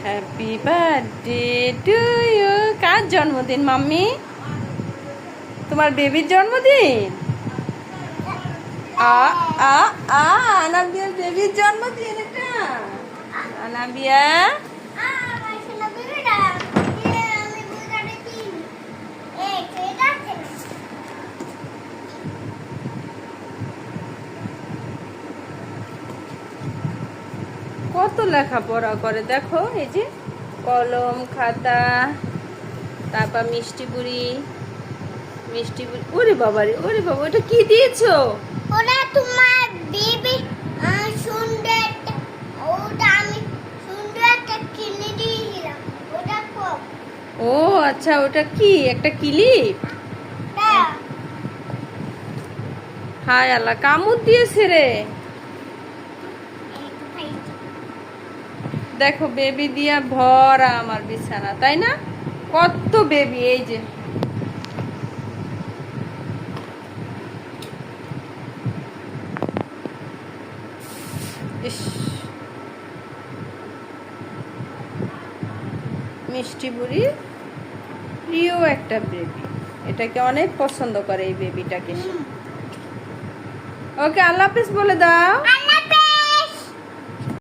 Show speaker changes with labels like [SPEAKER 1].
[SPEAKER 1] Happy birthday to you. কার জন্মদিন mummy? তোমার বেবির জন্মদিন? আ আ আ আনাবিয়ার বেবির জন্মদিন এটা। আনাবিয়া কত লেখাপড়া করে দেখো, এই যে কলম খাতা, তারপর মিষ্টি বুড়ি। ওরে বাবা রে, ওরে বাবা, ওটা কি দিয়েছো?
[SPEAKER 2] ওটা তোমার বেবি সুন্দর ওটা আমি সুন্দর একটা কিনে দিয়েছিলাম। ওটা কম।
[SPEAKER 1] ও আচ্ছা, ওটা কি একটা ক্লিপ? হায় আল্লাহ, কামড় দিয়েছে রে। দেখো বেবি দিয়া ভরা আমার বিছানা, তাই না? কত বেবি, এই যে ইস, মিষ্টি বুড়ি প্রিয় একটা বেবি, এটাকে অনেক পছন্দ করে এই বেবিটাকে। ওকে আল্লাহ হাফেজ বলে দাও।